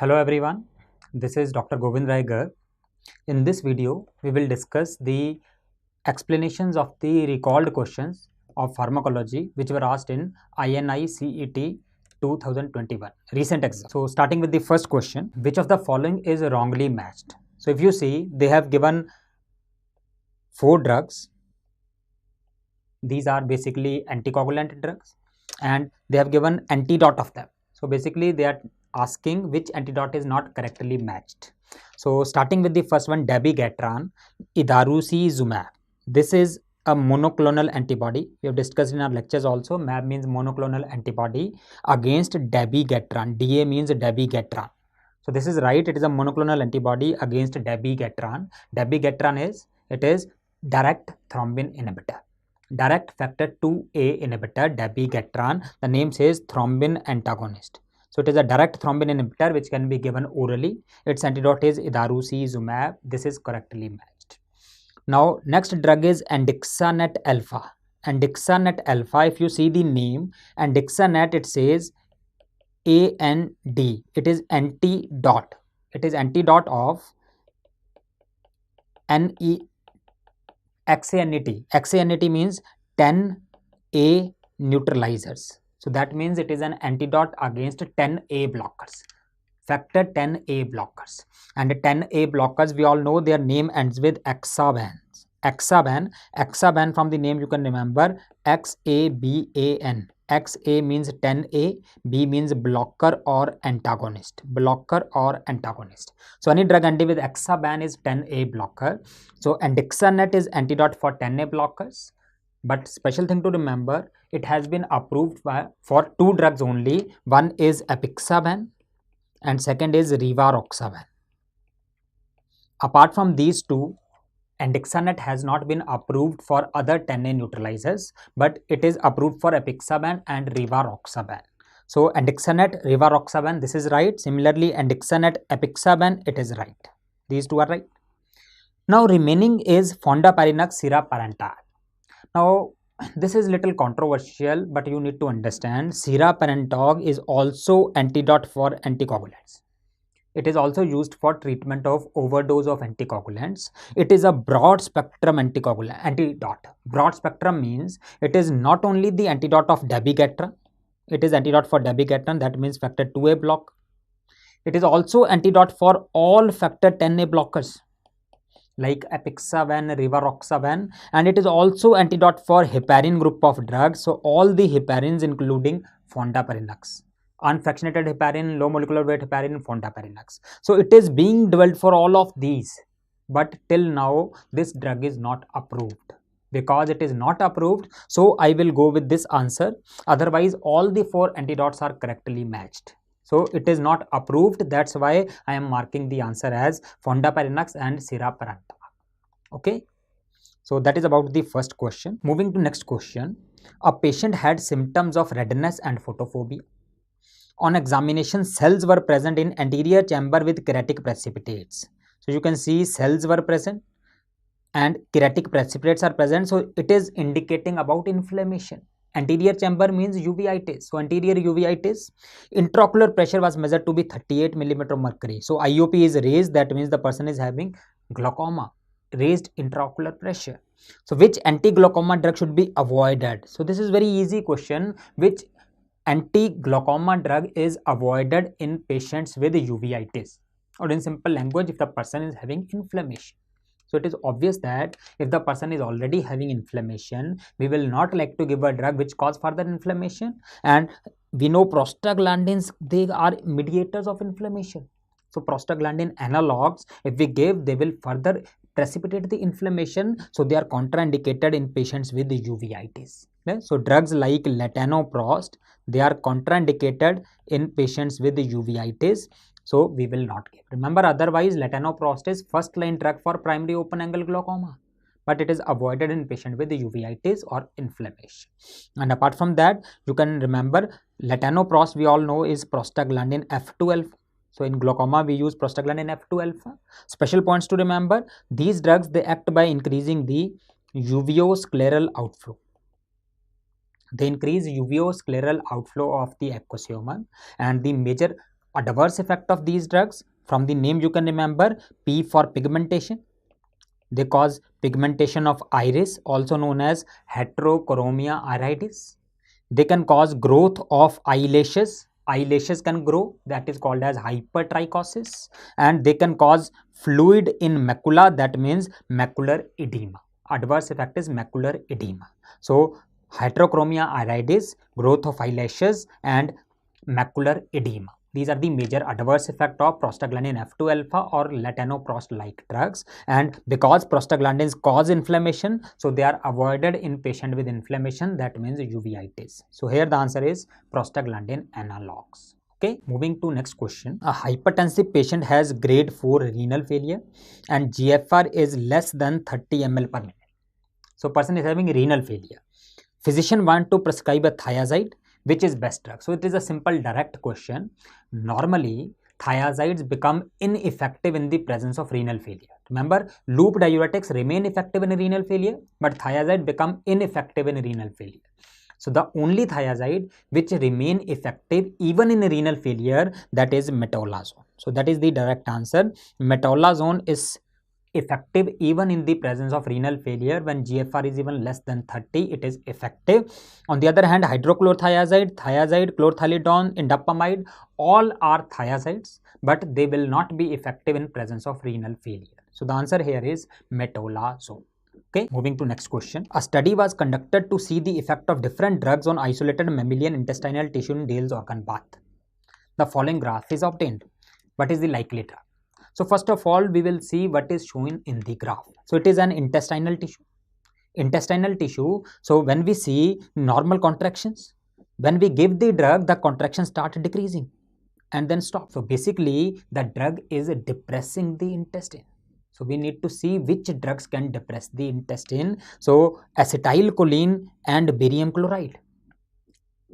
Hello everyone, this is Dr. Gobind Garg. In this video, we will discuss the explanations of the recalled questions of pharmacology which were asked in INICET 2021 recent exam. So starting with the first question, which of the following is wrongly matched? So if you see, they have given 4 drugs. These are basically anticoagulant drugs and they have given antidote of them. So basically they are asking which antidote is not correctly matched. So starting with the first one, dabigatran, idarucizumab. This is a monoclonal antibody. We have discussed in our lectures also. MAB means monoclonal antibody against dabigatran. DA means dabigatran. So this is right. It is a monoclonal antibody against dabigatran. Dabigatran is direct thrombin inhibitor. Direct factor 2A inhibitor, dabigatran. The name says thrombin antagonist. So it is a direct thrombin inhibitor which can be given orally. Its antidote is idarucizumab. This is correctly matched. Now next drug is andixanet alpha. Andixanet alpha, if you see the name, andixanet, it says AND. It is antidote. It is antidote of xanet. Xanet means 10A neutralizers. So that means it is an antidote against 10A blockers, factor 10A blockers. And 10A blockers, we all know their name ends with hexaban. Hexaban from the name you can remember, XABAN. XA means 10A, B means blocker or antagonist. Blocker or antagonist. So any drug ending with hexaban is 10A blocker. So andixanet is antidote for 10A blockers. But special thing to remember, it has been approved for 2 drugs only. One is apixaban and second is rivaroxaban. Apart from these 2, andixanet has not been approved for other 10A neutralizers, but it is approved for apixaban and rivaroxaban. So andixanet, rivaroxaban, this is right. Similarly, andixanet, apixaban, it is right. These 2 are right. Now remaining is fondaparinux siraparantide. Now this is little controversial, but you need to understand siraparantide is also antidote for anticoagulants. It is also used for treatment of overdose of anticoagulants. It is a broad spectrum antidote. Broad spectrum means it is not only the antidote of dabigatran. It is antidote for dabigatran, that means factor 2A block. It is also antidote for all factor 10A blockers like apixaban, rivaroxaban, and it is also antidote for heparin group of drugs. So all the heparins including fondaparinux, unfractionated heparin, low molecular weight heparin, fondaparinux. So it is being developed for all of these, but till now this drug is not approved. Because it is not approved, so I will go with this answer. Otherwise all the 4 antidotes are correctly matched. So it is not approved, that's why I am marking the answer as fondaparinux and siraparantide. Okay, so that is about the first question. Moving to next question. A patient had symptoms of redness and photophobia. On examination, cells were present in anterior chamber with creatic precipitates. So you can see cells were present and creatic precipitates are present. So it is indicating about inflammation. Anterior chamber means uveitis. So anterior uveitis. Intraocular pressure was measured to be 38 mm mercury. So IOP is raised. That means the person is having glaucoma, raised intraocular pressure. So which anti-glaucoma drug should be avoided? So this is very easy question. Which anti-glaucoma drug is avoided in patients with uveitis? Or in simple language, if the person is having inflammation. So it is obvious that if the person is already having inflammation, we will not like to give a drug which cause further inflammation. And we know prostaglandins, they are mediators of inflammation. So prostaglandin analogs, if we give, they will further precipitate the inflammation. So they are contraindicated in patients with uveitis. Okay? So drugs like latanoprost, they are contraindicated in patients with uveitis. So we will not give. Remember, otherwise latanoprost is first line drug for primary open angle glaucoma, but it is avoided in patient with uveitis or inflammation. And apart from that, you can remember latanoprost, we all know, is prostaglandin F2 alpha. So in glaucoma we use prostaglandin F2 alpha. Special points to remember, these drugs, they act by increasing the uveoscleral outflow. They increase uveoscleral outflow of the aqueous humor, and the major Adverse effect of these drugs, from the name you can remember, P for pigmentation. They cause pigmentation of iris, also known as heterochromia iridis. They can cause growth of eyelashes. Eyelashes can grow, that is called as hypertrichosis, and they can cause fluid in macula, that means macular edema. Adverse effect is macular edema. So heterochromia iridis, growth of eyelashes, and macular edema. These are the major adverse effect of prostaglandin F2 alpha or latanoprost-like drugs. And because prostaglandins cause inflammation, so they are avoided in patient with inflammation, that means uveitis. So here the answer is prostaglandin analogs. Okay, moving to next question. A hypertensive patient has grade 4 renal failure and GFR is less than 30 ml per minute. So person is having renal failure. Physician want to prescribe a thiazide. Which is best drug? So it is a simple direct question. Normally, thiazides become ineffective in the presence of renal failure. Remember, loop diuretics remain effective in renal failure, but thiazide become ineffective in renal failure. So the only thiazide which remain effective even in renal failure, that is metolazone. So that is the direct answer. Metolazone is effective even in the presence of renal failure. When GFR is even less than 30, it is effective. On the other hand, hydrochlorothiazide, thiazide, chlorthalidone, indapamide, all are thiazides, but they will not be effective in presence of renal failure. So the answer here is metolazone. Okay, moving to next question. A study was conducted to see the effect of different drugs on isolated mammalian intestinal tissue in Dale's organ bath. The following graph is obtained. What is the likely drug? So first of all, we will see what is shown in the graph. So it is an intestinal tissue. Intestinal tissue. So when we see normal contractions, when we give the drug, the contractions start decreasing and then stop. So basically, the drug is depressing the intestine. So we need to see which drugs can depress the intestine. So acetylcholine and barium chloride,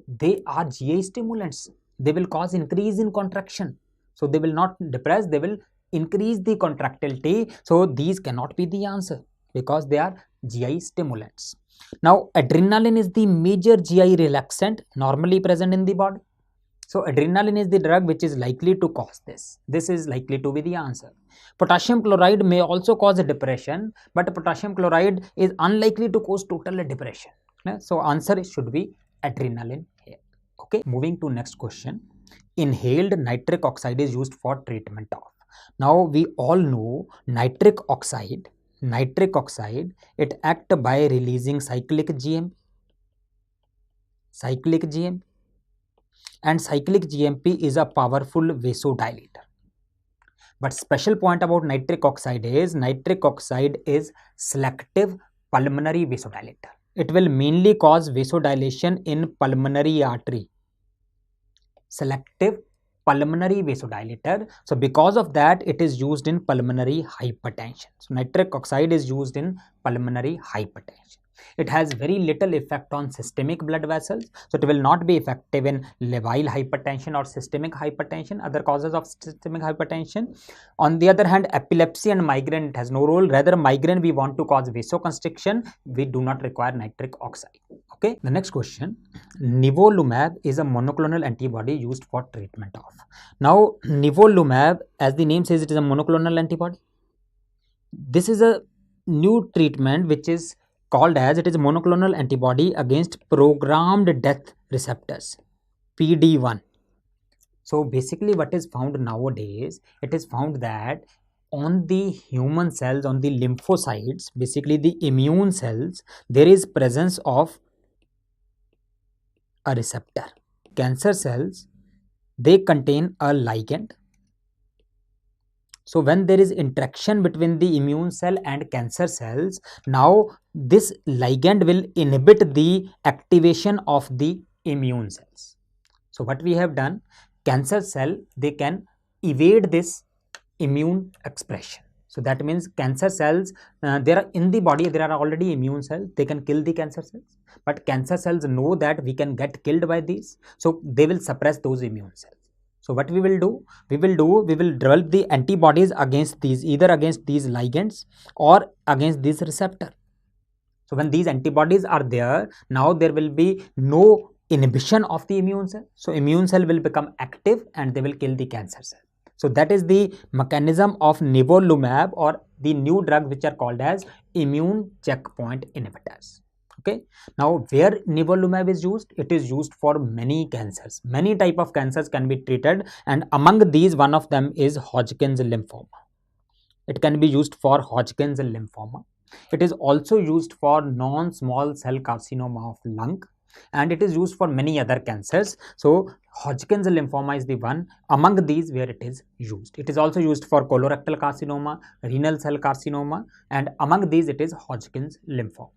they are GI stimulants. They will cause increase in contraction. So they will not depress, they will increase the contractility. So these cannot be the answer because they are GI stimulants. Now adrenaline is the major GI relaxant normally present in the body. So adrenaline is the drug which is likely to cause this. This is likely to be the answer. Potassium chloride may also cause a depression, but potassium chloride is unlikely to cause total depression. So answer should be adrenaline here. Okay, moving to next question. Inhaled nitric oxide is used for treatment of. Now we all know nitric oxide, it acts by releasing cyclic GMP. And cyclic GMP is a powerful vasodilator. But special point about nitric oxide is selective pulmonary vasodilator. It will mainly cause vasodilation in pulmonary artery. Selective pulmonary vasodilator. So because of that, it is used in pulmonary hypertension. So nitric oxide is used in pulmonary hypertension. It has very little effect on systemic blood vessels. So it will not be effective in labile hypertension or systemic hypertension, other causes of systemic hypertension. On the other hand, epilepsy and migraine, it has no role. Rather, migraine we want to cause vasoconstriction. We do not require nitric oxide. Okay. The next question. Nivolumab is a monoclonal antibody used for treatment of. Now, nivolumab, as the name says, it is a monoclonal antibody. This is a new treatment which is called as, it is a monoclonal antibody against programmed death receptors, PD1. So basically what is found nowadays, it is found that on the human cells, on the lymphocytes, basically the immune cells, there is presence of a receptor. Cancer cells, they contain a ligand. So when there is interaction between the immune cell and cancer cells, now this ligand will inhibit the activation of the immune cells. So what we have done, cancer cell, they can evade this immune expression. So that means cancer cells, there are in the body, there are already immune cells, they can kill the cancer cells. But cancer cells know that we can get killed by these, so they will suppress those immune cells. So what we will do, we will develop the antibodies against these, either against these ligands or against this receptor. So when these antibodies are there, now there will be no inhibition of the immune cell. So immune cell will become active and they will kill the cancer cell. So that is the mechanism of nivolumab, or the new drugs which are called as immune checkpoint inhibitors. Okay. Now where nivolumab is used? It is used for many cancers. Many type of cancers can be treated, and among these one of them is Hodgkin's lymphoma. It can be used for Hodgkin's lymphoma. It is also used for non-small cell carcinoma of lung, and it is used for many other cancers. So Hodgkin's lymphoma is the one among these where it is used. It is also used for colorectal carcinoma, renal cell carcinoma, and among these it is Hodgkin's lymphoma.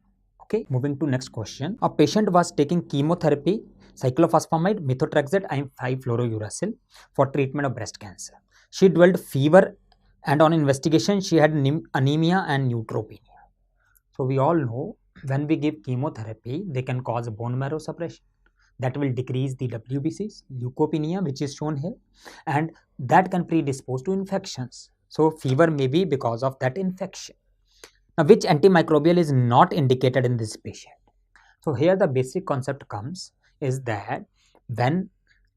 Okay, moving to next question. A patient was taking chemotherapy, cyclophosphamide, methotrexate, and 5-fluorouracil for treatment of breast cancer. She developed fever, and on investigation she had anemia and neutropenia. So we all know when we give chemotherapy, they can cause bone marrow suppression. That will decrease the WBCs, leukopenia, which is shown here, and that can predispose to infections. So fever may be because of that infection. Now, which antimicrobial is not indicated in this patient? So here the basic concept comes is that when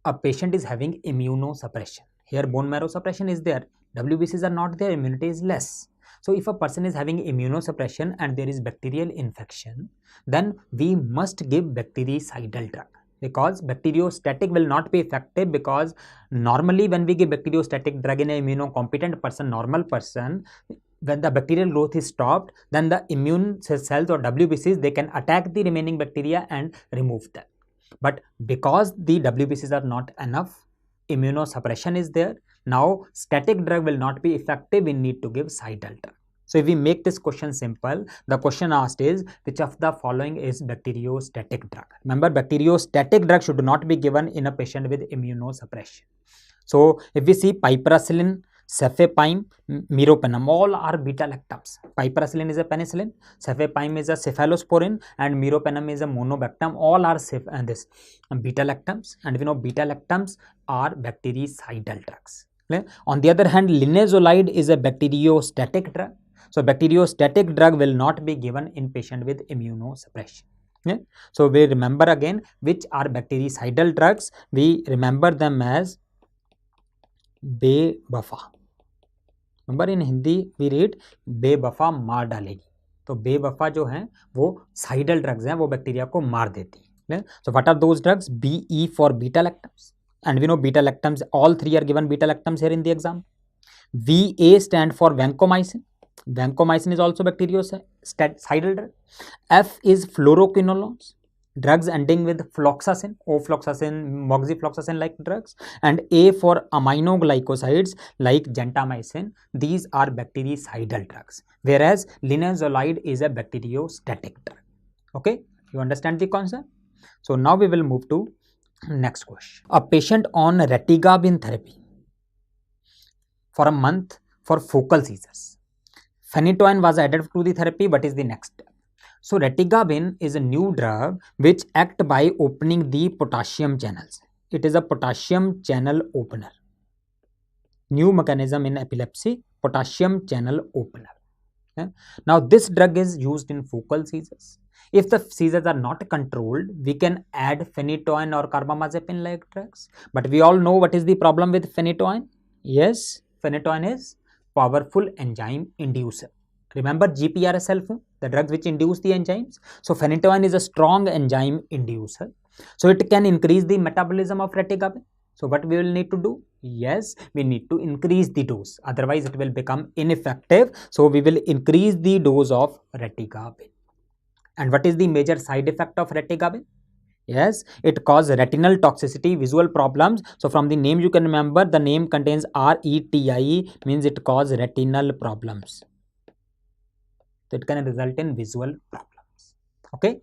a patient is having immunosuppression, here bone marrow suppression is there, WBCs are not there, immunity is less. So if a person is having immunosuppression and there is bacterial infection, then we must give bactericidal drug, because bacteriostatic will not be effective, because normally when we give bacteriostatic drug in an immunocompetent person, normal person, when the bacterial growth is stopped, then the immune cells or WBCs, they can attack the remaining bacteria and remove them. But because the WBCs are not enough, immunosuppression is there. Now static drug will not be effective, we need to give cidal drug. So if we make this question simple, the question asked is which of the following is bacteriostatic drug? Remember, bacteriostatic drug should not be given in a patient with immunosuppression. So if we see piperacillin, cefepime, meropenem, all are beta-lactams. Piperacillin is a penicillin, cefepime is a cephalosporin, and meropenem is a monobactam. All are beta-lactams, and we know beta-lactams are bactericidal drugs. Okay? On the other hand, linezolide is a bacteriostatic drug. So bacteriostatic drug will not be given in patient with immunosuppression. Okay? So we remember again which are bactericidal drugs. We remember them as बेवफा. Number in Hindi we read बेवफा मार डालेगी. तो बेवफा जो है वो साइडल drugs हैं, वो बैक्टीरिया को मार देती है. So what are those drugs? BE for beta lactams, and we know beta lactams, all three are given beta lactams here in the exam. VA stand for vancomycin. Vancomycin is also bactericidal drug. F is fluoroquinolones, drugs ending with floxacin, ofloxacin, moxifloxacin like drugs, and A for aminoglycosides like gentamicin. These are bactericidal drugs, whereas linezolide is a bacteriostatic drug. Okay, you understand the concept? So now we will move to next question. A patient on retigabin therapy for a month for focal seizures. Phenytoin was added to the therapy. What is the next step? So retigabin is a new drug which acts by opening the potassium channels. It is a potassium channel opener. New mechanism in epilepsy, potassium channel opener. Okay? Now this drug is used in focal seizures. If the seizures are not controlled, we can add phenytoin or carbamazepine like drugs. But we all know what is the problem with phenytoin. Yes, phenytoin is powerful enzyme inducer. Remember GPRSL, the drugs which induce the enzymes. So phenytoin is a strong enzyme inducer. So it can increase the metabolism of retigabin. So what we will need to do? Yes, we need to increase the dose. Otherwise it will become ineffective. So we will increase the dose of retigabin. And what is the major side effect of retigabin? Yes, it causes retinal toxicity, visual problems. So from the name you can remember, the name contains RETIE, means it causes retinal problems. So it can result in visual problems. Okay.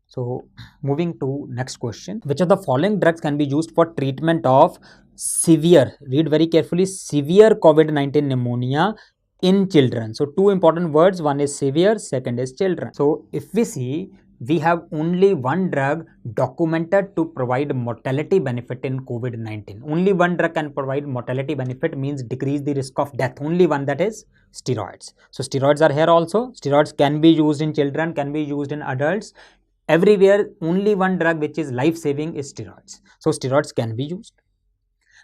So moving to next question. Which of the following drugs can be used for treatment of severe, read very carefully, severe COVID-19 pneumonia in children? So two important words, one is severe, second is children. So if we see, we have only one drug documented to provide mortality benefit in COVID-19. Only one drug can provide mortality benefit, means decrease the risk of death. Only one, that is steroids. So steroids are here also. Steroids can be used in children, can be used in adults. Everywhere, only one drug which is life-saving is steroids. So steroids can be used.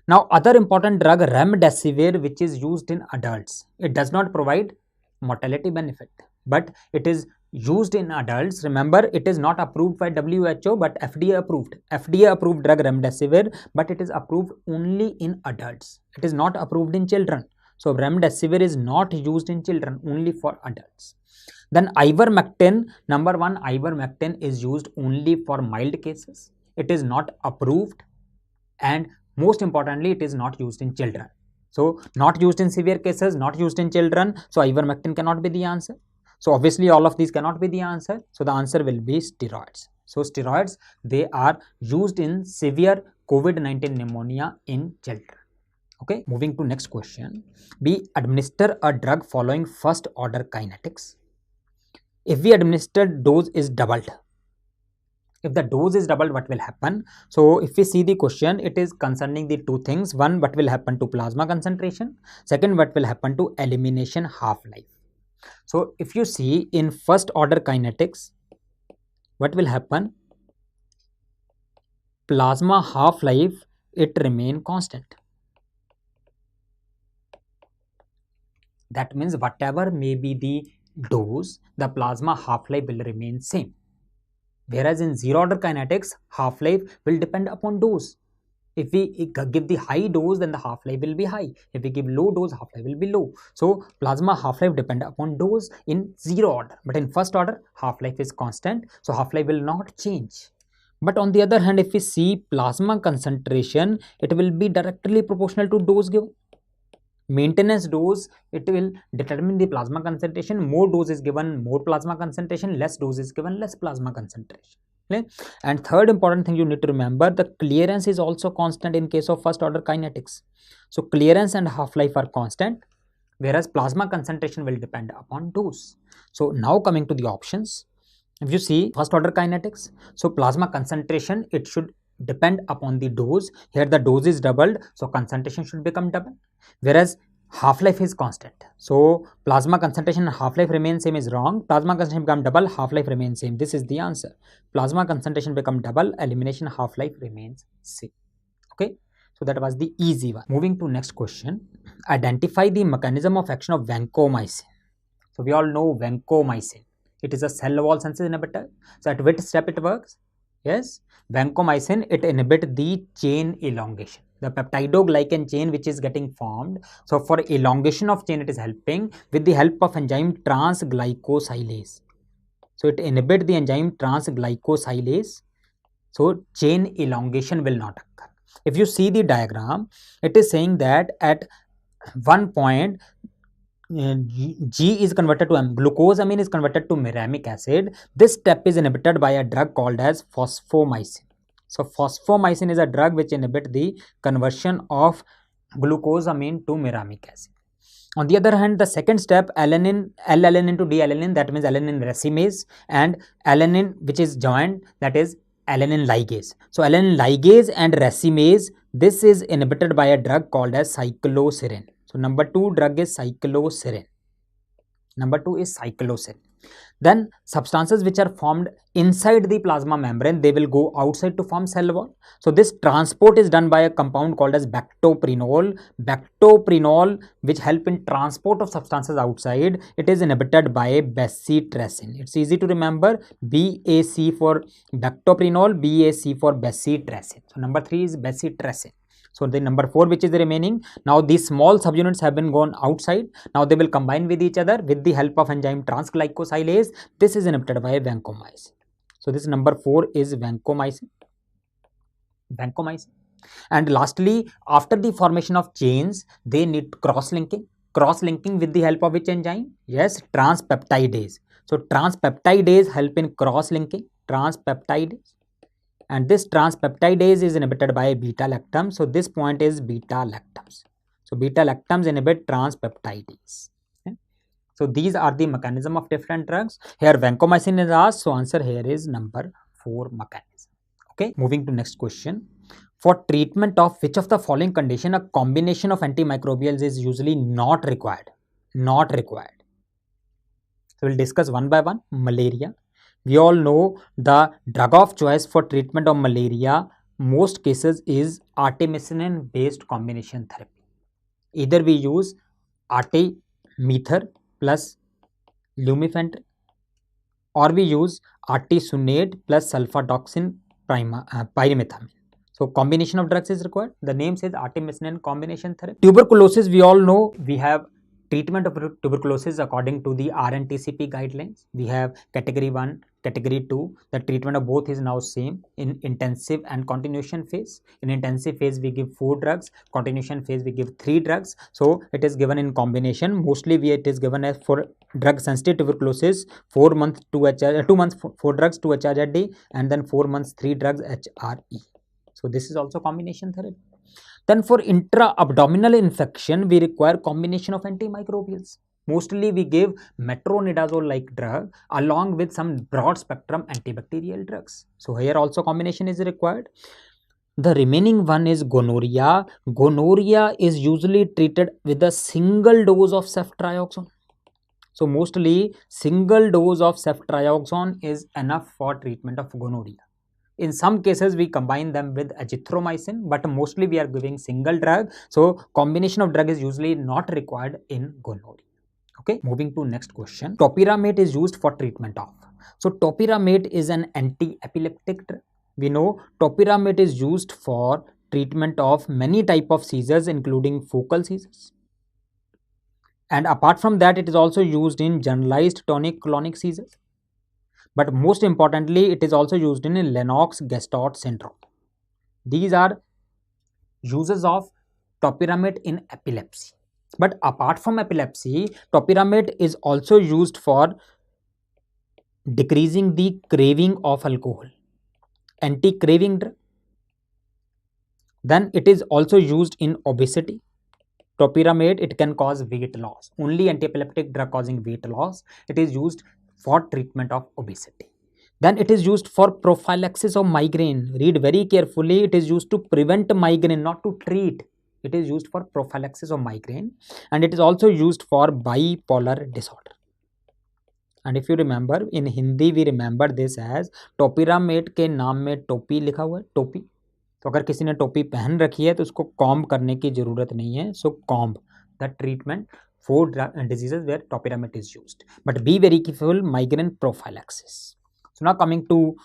Now, other important drug remdesivir, which is used in adults. It does not provide mortality benefit, but it is used in adults. Remember, it is not approved by WHO, but FDA approved. FDA approved drug remdesivir, but it is approved only in adults. It is not approved in children. So remdesivir is not used in children, only for adults. Then ivermectin, number one, ivermectin is used only for mild cases. It is not approved, and most importantly, it is not used in children. So not used in severe cases, not used in children. So ivermectin cannot be the answer. So obviously all of these cannot be the answer. So the answer will be steroids. So steroids, they are used in severe COVID-19 pneumonia in children. Okay, moving to next question. We administer a drug following first order kinetics. If we administer dose is doubled. If the dose is doubled, what will happen? So if we see the question, it is concerning the two things. One, what will happen to plasma concentration? Second, what will happen to elimination half-life? So if you see in first order kinetics, what will happen? Plasma half-life, it remain constant. That means whatever may be the dose, the plasma half-life will remain same. Whereas in zero order kinetics, half-life will depend upon dose. If we give the high dose, then the half-life will be high. If we give low dose, half-life will be low. So plasma half-life depend upon dose in zero order. But in first order, half-life is constant. So half-life will not change. But on the other hand, if we see plasma concentration, it will be directly proportional to dose given. Maintenance dose, it will determine the plasma concentration. More dose is given, more plasma concentration. Less dose is given, less plasma concentration. Okay? And third important thing you need to remember, the clearance is also constant in case of first order kinetics. So clearance and half-life are constant, whereas plasma concentration will depend upon dose. So now coming to the options. If you see first order kinetics, so plasma concentration, it should depend upon the dose. Here the dose is doubled, so concentration should become double. Whereas half-life is constant. So plasma concentration and half-life remain same is wrong. Plasma concentration become double, half-life remains same. This is the answer. Plasma concentration become double, elimination half-life remains same. Okay. So that was the easy one. Moving to next question. Identify the mechanism of action of vancomycin. So we all know vancomycin. It is a cell wall synthesis inhibitor. So at which step it works? Yes, vancomycin, it inhibits the chain elongation, the peptidoglycan chain which is getting formed. So for elongation of chain, it is helping with the help of enzyme transglycosylase. So it inhibits the enzyme transglycosylase. So chain elongation will not occur. If you see the diagram, it is saying that at one point, G is converted to M. Glucosamine is converted to muramic acid. This step is inhibited by a drug called as phosphomycin. So phosphomycin is a drug which inhibits the conversion of glucosamine to muramic acid. On the other hand, the second step, alanine, L-alanine to D-alanine, that means alanine racemase, and alanine which is joined, that is alanine ligase. So alanine ligase and racemase, this is inhibited by a drug called as cycloserine. So number 2 drug is cycloserine. Number 2 is cycloserine. Then substances which are formed inside the plasma membrane, they will go outside to form cell wall. So this transport is done by a compound called as bactoprenol. Bactoprenol, which help in transport of substances outside, it is inhibited by bacitracin. It's easy to remember, BAC for bactoprenol, BAC for bacitracin. So number 3 is bacitracin. So the number 4 which is the remaining, now these small subunits have been gone outside. Now they will combine with each other with the help of enzyme transglycosylase. This is inhibited by vancomycin. So this number 4 is vancomycin. And lastly, after the formation of chains, they need cross-linking. Cross-linking with the help of which enzyme? Yes, transpeptidase. So transpeptidase help in cross-linking. Transpeptidase. And this transpeptidase is inhibited by beta-lactam. So this point is beta-lactams. So beta-lactams inhibit transpeptidase. Okay. So these are the mechanism of different drugs. Here vancomycin is asked. So answer here is number 4 mechanism. Okay. Moving to next question. For treatment of which of the following condition, a combination of antimicrobials is usually not required? Not required. So we'll discuss one by one. Malaria. we all know the drug of choice for treatment of malaria most cases is artemisinin based combination therapy. Either we use artemether plus lumefantrine, or we use artesunate plus sulfadoxine pyrimethamine. So combination of drugs is required. The name says artemisinin combination therapy. Tuberculosis, we all know we have treatment of tuberculosis according to the RNTCP guidelines. We have category 1, category 2. The treatment of both is now same in intensive and continuation phase. In intensive phase we give 4 drugs, continuation phase we give 3 drugs. So it is given in combination. Mostly it is given as for drug sensitive tuberculosis 4 months 2 months 4 drugs 2 HRD, and then 4 months 3 drugs HRE. So this is also combination therapy. Then for intra-abdominal infection, we require combination of antimicrobials. Mostly we give metronidazole-like drug along with some broad spectrum antibacterial drugs. So here also combination is required. The remaining one is gonorrhea. Gonorrhea is usually treated with a single dose of ceftriaxone. So mostly single dose of ceftriaxone is enough for treatment of gonorrhea. In some cases, we combine them with azithromycin, but mostly we are giving single drug. So combination of drug is usually not required in gonorrhea. Okay, moving to next question. Topiramate is used for treatment of. So topiramate is an anti-epileptic drug. We know topiramate is used for treatment of many type of seizures, including focal seizures. And apart from that, it is also used in generalized tonic-clonic seizures. But most importantly, it is also used in Lennox-Gastaut syndrome. These are uses of topiramate in epilepsy. But apart from epilepsy, topiramate is also used for decreasing the craving of alcohol, anti-craving drug. Then it is also used in obesity. Topiramate, it can cause weight loss. Only anti-epileptic drug causing weight loss. It is used for treatment of obesity. Then it is used for prophylaxis of migraine. Read very carefully. It is used to prevent migraine, not to treat. It is used for prophylaxis of migraine, and it is also used for bipolar disorder. And if you remember, in Hindi we remember this as topiramate के नाम में टोपी लिखा हुआ है, टोपी. तो अगर किसी ने टोपी पहन रखी है तो उसको कॉम्ब करने की जरूरत नहीं है. So comb the treatment for diseases where topiramate is used. But be very careful, migraine prophylaxis. So now coming to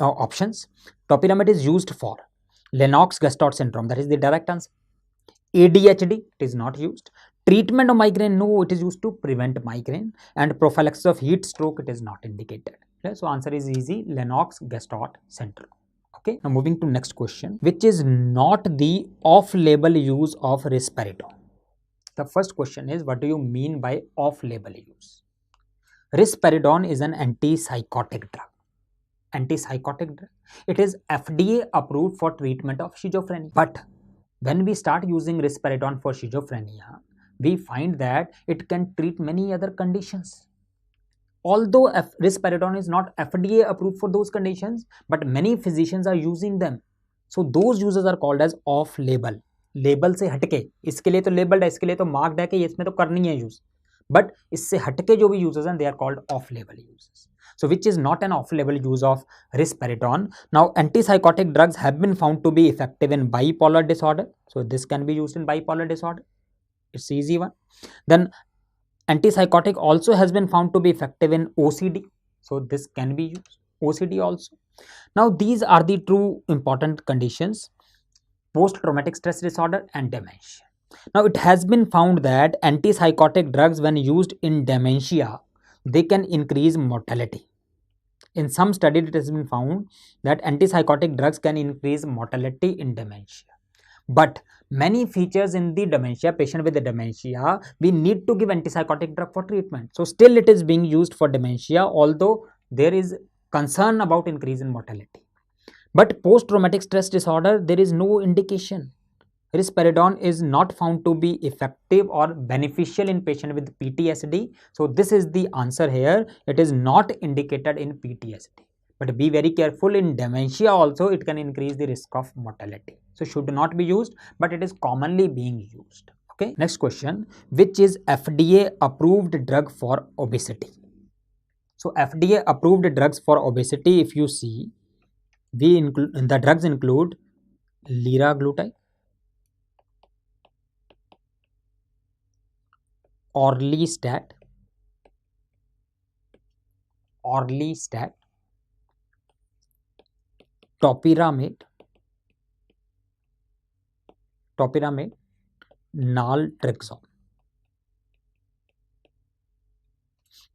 options. Topiramate is used for Lennox-Gastaut syndrome. That is the direct answer. ADHD, it is not used. Treatment of migraine, no, it is used to prevent migraine. And prophylaxis of heat stroke, it is not indicated. Okay, so answer is easy, Lennox-Gastaut syndrome. Okay, now moving to next question. Which is not the off-label use of risperidone? The first question is, what do you mean by off-label use? Risperidone is an antipsychotic drug. Antipsychotic drug. It is FDA approved for treatment of schizophrenia. But when we start using risperidone for schizophrenia, we find that it can treat many other conditions. Although risperidone is not FDA approved for those conditions, but many physicians are using them. So those users are called as off-label. Label से हटके, इसके लिए तो labelled है, इसके लिए तो marked है कि इसमें तो करनी है यूज, बट इससे हटके जो भी यूजर्स हैं, they are called off label users. So which is not an off-label use of risperidone. Now antipsychotic drugs have been found to be effective in bipolar disorder. So this can be used in bipolar disorder. It's easy one. Then antipsychotic also has been found to be effective in OCD. So this can be used. OCD also. Now these are the two important conditions: post-traumatic stress disorder and dementia. Now it has been found that antipsychotic drugs, when used in dementia, they can increase mortality. In some studies, it has been found that antipsychotic drugs can increase mortality in dementia. But many features in the dementia, patient with the dementia, we need to give antipsychotic drug for treatment. So still it is being used for dementia, although there is concern about increase in mortality. But post-traumatic stress disorder, there is no indication. Risperidone is not found to be effective or beneficial in patient with PTSD. So this is the answer here. It is not indicated in PTSD. But be very careful, in dementia also it can increase the risk of mortality. So should not be used, but it is commonly being used. Okay. Next question. Which is FDA approved drug for obesity? So FDA approved drugs for obesity, if you see, the drugs include liraglutide, orlistat, topiramate, naltrexone.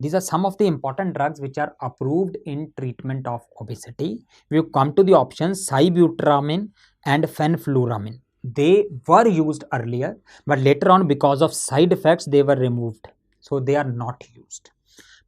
These are some of the important drugs which are approved in treatment of obesity. We come to the options sibutramine and fenfluramine. They were used earlier, but later on, because of side effects, they were removed. So they are not used.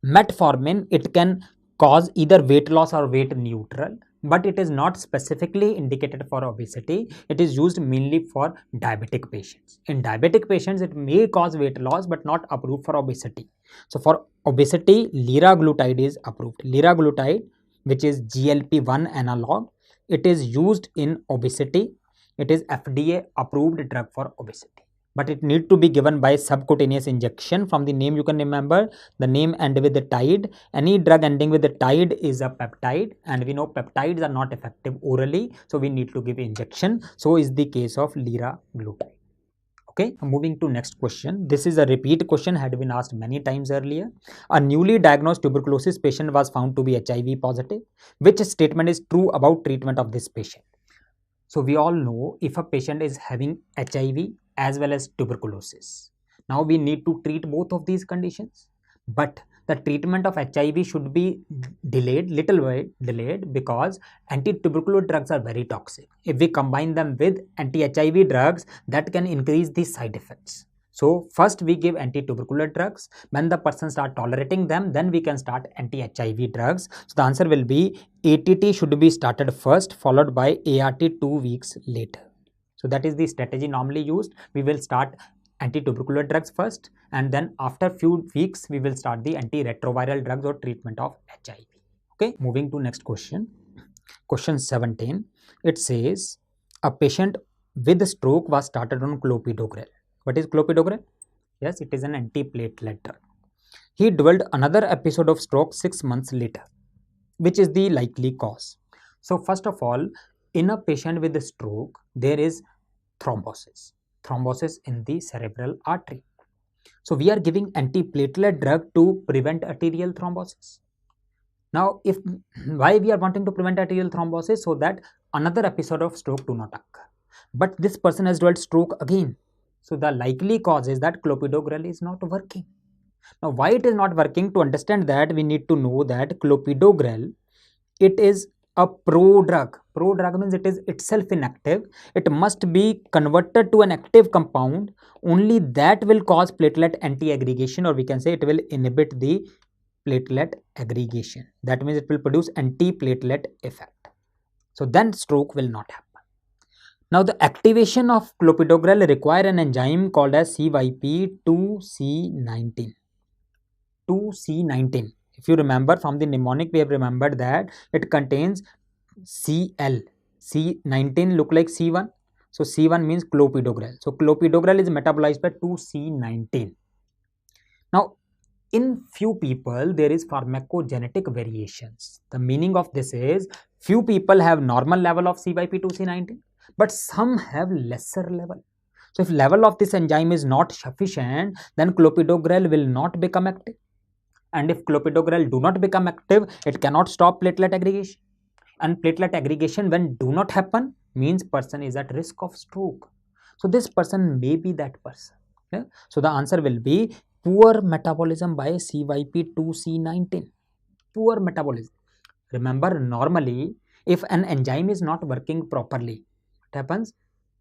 Metformin, it can cause either weight loss or weight neutral, but it is not specifically indicated for obesity. It is used mainly for diabetic patients. In diabetic patients, it may cause weight loss, but not approved for obesity. So for obesity, liraglutide is approved. Liraglutide, which is GLP-1 analog, it is used in obesity. It is FDA approved drug for obesity, but it need to be given by subcutaneous injection. From the name you can remember, the name end with the tide. Any drug ending with the tide is a peptide, and we know peptides are not effective orally, so we need to give injection. So is the case of liraglutide. Okay, moving to next question. This is a repeat question, had been asked many times earlier. A newly diagnosed tuberculosis patient was found to be HIV positive. Which statement is true about treatment of this patient? So we all know, if a patient is having HIV as well as tuberculosis, now we need to treat both of these conditions. But the treatment of HIV should be delayed, little bit delayed, because anti-tubercular drugs are very toxic. If we combine them with anti-HIV drugs, that can increase the side effects. So first we give anti-tubercular drugs. When the person start tolerating them, then we can start anti-HIV drugs. So the answer will be ATT should be started first, followed by ART 2 weeks later. So that is the strategy normally used. We will start anti-tubercular drugs first, and then after few weeks we will start the antiretroviral drugs or treatment of HIV. Okay, moving to next question. Question 17. It says a patient with stroke was started on clopidogrel. What is clopidogrel? Yes, it is an antiplatelet drug. He developed another episode of stroke 6 months later. Which is the likely cause? So first of all, in a patient with a stroke, there is thrombosis in the cerebral artery. So we are giving antiplatelet drug to prevent arterial thrombosis. Now, why we are wanting to prevent arterial thrombosis? So that another episode of stroke do not occur. But this person has developed stroke again. So the likely cause is that clopidogrel is not working. Now, why it is not working? To understand that, we need to know that clopidogrel, it is a prodrug. Prodrug means it is itself inactive. It must be converted to an active compound. Only that will cause platelet anti-aggregation, or we can say it will inhibit the platelet aggregation. That means it will produce anti-platelet effect. So then stroke will not happen. Now the activation of clopidogrel require an enzyme called as CYP2C19. 2C19. If you remember from the mnemonic, we have remembered that it contains Cl. C19 look like C1. So C1 means clopidogrel. So clopidogrel is metabolized by 2C19. Now in few people there is pharmacogenetic variations. The meaning of this is few people have normal level of CYP2C19, but some have lesser level. So if level of this enzyme is not sufficient, then clopidogrel will not become active. And if clopidogrel do not become active, it cannot stop platelet aggregation. And platelet aggregation, when do not happen, means person is at risk of stroke. So this person may be that person. Yeah? So the answer will be poor metabolism by CYP2C19. Poor metabolism. Remember, normally if an enzyme is not working properly, what happens?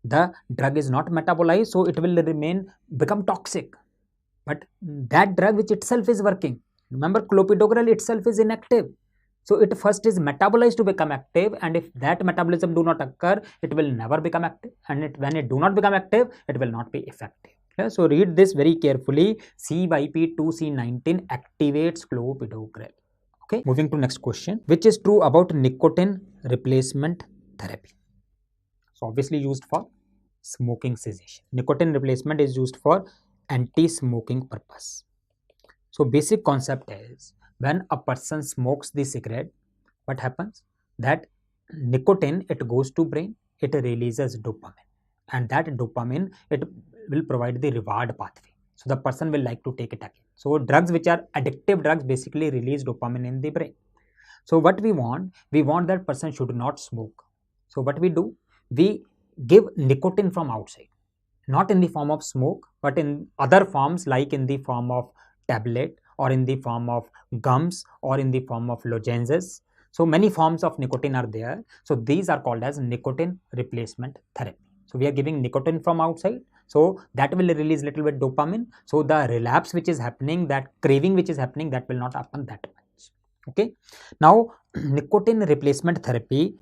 The drug is not metabolized, so it will become toxic. But that drug which itself is working, remember clopidogrel itself is inactive. So it first is metabolized to become active, and if that metabolism do not occur, it will never become active, and when it do not become active, it will not be effective. Okay? So read this very carefully. CYP2C19 activates clopidogrel. Okay, moving to next question. Which is true about nicotine replacement therapy? So obviously used for smoking cessation. Nicotine replacement is used for anti-smoking purpose. So basic concept is, when a person smokes the cigarette, what happens? That nicotine, it goes to brain, it releases dopamine, and that dopamine, it will provide the reward pathway. So the person will like to take it again. So drugs which are addictive drugs basically release dopamine in the brain. So what we want that person should not smoke. So what we do, we give nicotine from outside, not in the form of smoke, but in other forms, like in the form of tablet, or in the form of gums, or in the form of lozenges. So many forms of nicotine are there. So these are called as nicotine replacement therapy. So we are giving nicotine from outside, so that will release little bit dopamine. So the relapse which is happening, that craving which is happening, that will not happen that much. Okay. Now nicotine replacement therapy,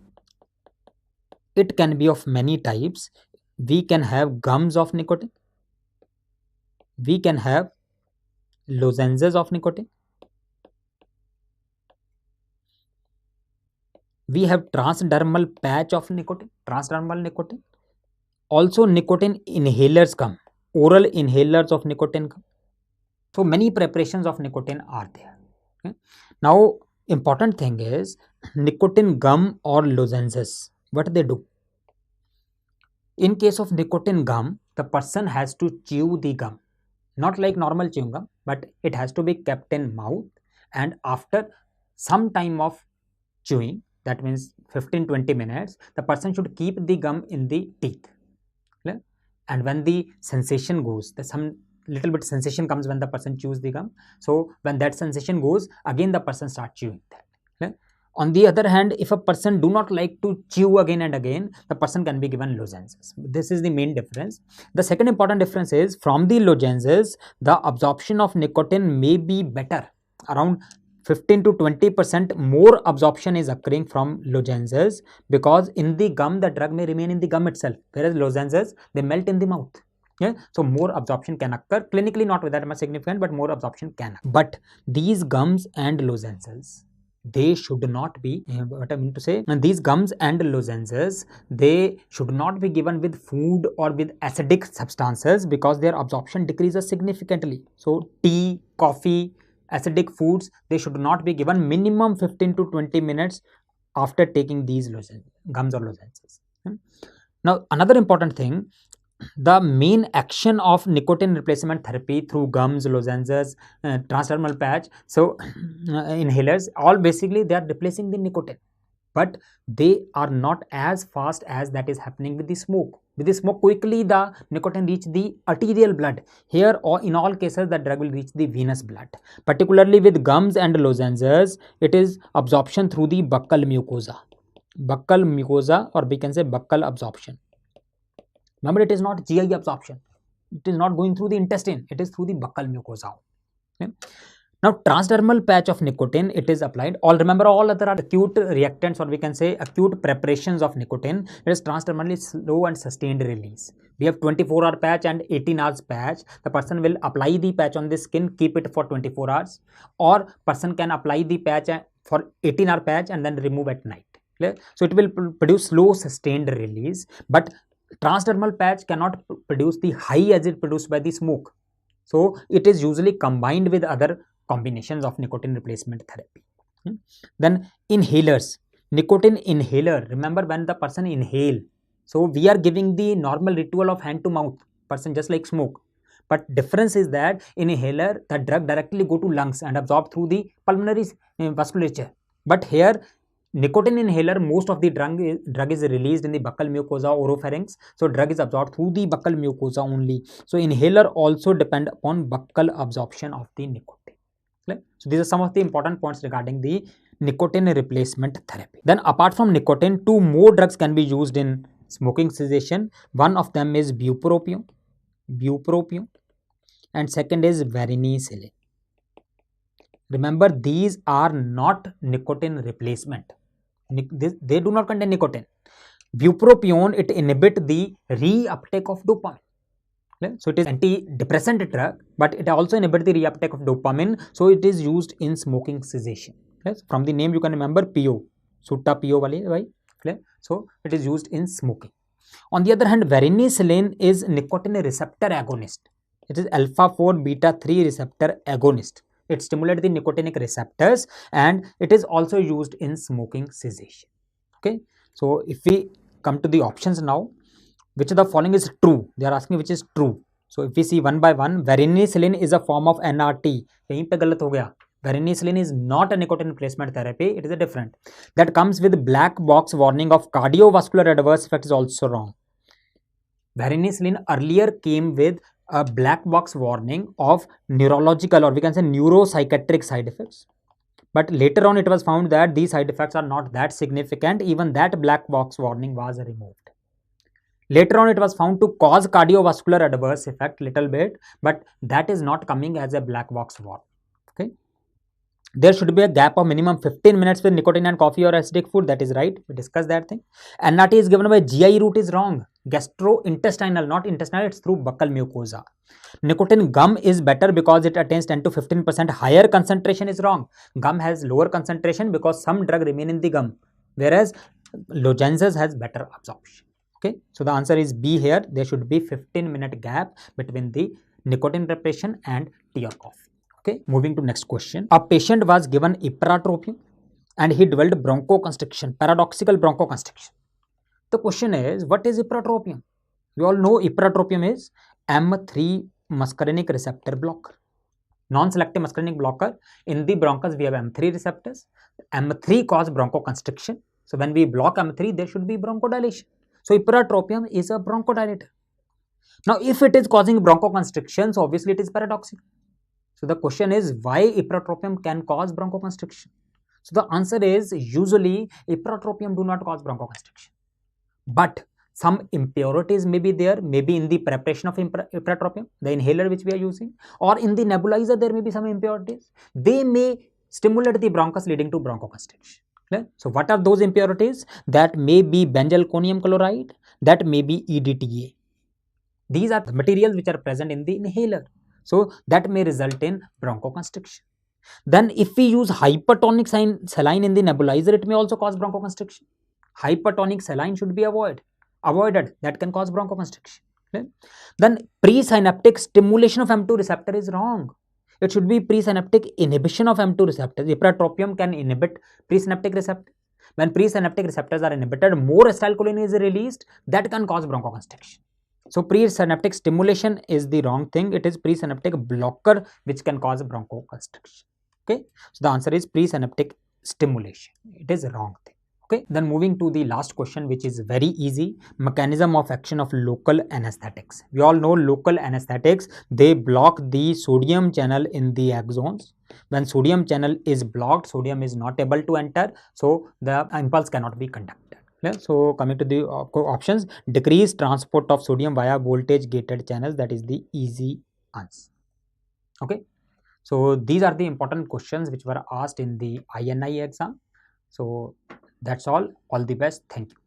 it can be of many types. We can have gums of nicotine, we can have lozenges of nicotine, we have transdermal patch of nicotine, transdermal nicotine. Also nicotine inhalers come, oral inhalers of nicotine come. So many preparations of nicotine are there. Okay. Now important thing is nicotine gum or lozenges, what they do. In case of nicotine gum, the person has to chew the gum, not like normal chewing gum, but it has to be kept in mouth, and after some time of chewing, that means 15-20 minutes, the person should keep the gum in the teeth. Clear? And when the sensation goes, some little bit sensation comes when the person chews the gum. So when that sensation goes, again the person starts chewing that. Clear? On the other hand, if a person do not like to chew again and again, the person can be given lozenges. This is the main difference. The second important difference is, from the lozenges, the absorption of nicotine may be better. Around 15 to 20% more absorption is occurring from lozenges, because in the gum, the drug may remain in the gum itself, whereas lozenges, they melt in the mouth. Yeah, so more absorption can occur, clinically not that much significant, but more absorption can occur. But these gums and lozenges, they should not be, what I mean to say, and these gums and lozenges, they should not be given with food or with acidic substances, because their absorption decreases significantly. So tea, coffee, acidic foods, they should not be given minimum 15 to 20 minutes after taking these gums or lozenges. Now another important thing, the main action of nicotine replacement therapy through gums, lozenges, transdermal patch, so inhalers, all basically they are replacing the nicotine, but they are not as fast as that is happening with the smoke. With the smoke, quickly the nicotine reach the arterial blood. Here, or in all cases, the drug will reach the venous blood. Particularly with gums and lozenges, it is absorption through the buccal mucosa, or we can say buccal absorption. Remember, it is not GI absorption. It is not going through the intestine. It is through the buccal mucosa. Okay. Now, transdermal patch of nicotine, it is applied. Remember, all other acute reactants, or we can say acute preparations of nicotine. It is transdermally slow and sustained release. We have 24-hour patch and 18 hours patch. The person will apply the patch on the skin, keep it for 24 hours. Or person can apply the patch for 18-hour patch and then remove at night. Clear? So it will produce slow sustained release. But transdermal patch cannot produce the high as it produced by the smoke. So it is usually combined with other combinations of nicotine replacement therapy. Then inhalers, nicotine inhaler. Remember, when the person inhale, so we are giving the normal ritual of hand to mouth, person just like smoke. But difference is that in inhaler, the drug directly go to lungs and absorb through the pulmonary vasculature. But here, nicotine inhaler, most of the drug is released in the buccal mucosa, oropharynx. So drug is absorbed through the buccal mucosa only. So inhaler also depend upon buccal absorption of the nicotine. So these are some of the important points regarding the nicotine replacement therapy. Then apart from nicotine, two more drugs can be used in smoking cessation. One of them is bupropion, and second is varenicline. Remember, these are not nicotine replacement. They do not contain nicotine. Bupropion, it inhibits the reuptake of dopamine. So it is antidepressant drug, but it also inhibits the reuptake of dopamine. So it is used in smoking cessation. Yes? From the name you can remember PO, sutta PO wale, right? So it is used in smoking. On the other hand, varenicline is nicotine receptor agonist. It is alpha 4 beta 3 receptor agonist. It stimulates the nicotinic receptors, and it is also used in smoking cessation. Okay, so if we come to the options now, which of the following is true? They are asking which is true. So if we see one by one, varenicline is a form of NRT. यहीं पे गलत हो गया. Varenicline is not a nicotine replacement therapy. It is a different. That comes with black box warning of cardiovascular adverse effect is also wrong. Varenicline earlier came with a black box warning of neurological, or we can say neuropsychiatric side effects. But later on it was found that these side effects are not that significant. Even that black box warning was removed. Later on it was found to cause cardiovascular adverse effect little bit, but that is not coming as a black box warning. Okay. There should be a gap of minimum 15 minutes with nicotine and coffee or acidic food. That is right. We discussed that thing. NRT is given by GI route is wrong. Gastrointestinal, not intestinal, it's through buccal mucosa. Nicotine gum is better because it attains 10 to 15% higher concentration is wrong. Gum has lower concentration because some drug remain in the gum, whereas lozenges has better absorption. Okay, so the answer is B here. There should be 15-minute gap between the nicotine preparation and tea or coffee. Okay, moving to next question. A patient was given ipratropium and he developed bronchoconstriction, paradoxical bronchoconstriction. The question is, what is ipratropium? We all know ipratropium is M3 muscarinic receptor blocker, non-selective muscarinic blocker. In the bronchus we have M3 receptors. M3 cause bronchoconstriction. So when we block M3, there should be bronchodilation. So ipratropium is a bronchodilator. Now if it is causing bronchoconstriction, so obviously it is paradoxical. So the question is, why ipratropium can cause bronchoconstriction? So the answer is, usually ipratropium do not cause bronchoconstriction, but some impurities may be there, maybe in the preparation of ipratropium, the inhaler which we are using, or in the nebulizer there may be some impurities. They may stimulate the bronchus leading to bronchoconstriction. Okay? So what are those impurities? That may be benzalkonium chloride, that may be EDTA. These are the materials which are present in the inhaler. So that may result in bronchoconstriction. Then if we use hypertonic saline in the nebulizer, it may also cause bronchoconstriction. Hypertonic saline should be avoided. That can cause bronchoconstriction. Okay? Then presynaptic stimulation of M2 receptor is wrong. It should be presynaptic inhibition of M2 receptors. Ipratropium can inhibit presynaptic receptors. When presynaptic receptors are inhibited, more acetylcholine is released. That can cause bronchoconstriction. So presynaptic stimulation is the wrong thing. It is presynaptic blocker which can cause bronchoconstriction. Okay. So the answer is presynaptic stimulation. It is a wrong thing. Okay. Then moving to the last question, which is very easy. Mechanism of action of local anesthetics. We all know local anesthetics, they block the sodium channel in the axons. When sodium channel is blocked, sodium is not able to enter. So the impulse cannot be conducted. So coming to the options, decrease transport of sodium via voltage gated channels. That is the easy answer. Okay. So these are the important questions which were asked in the INI exam. So that's all. All the best. Thank you.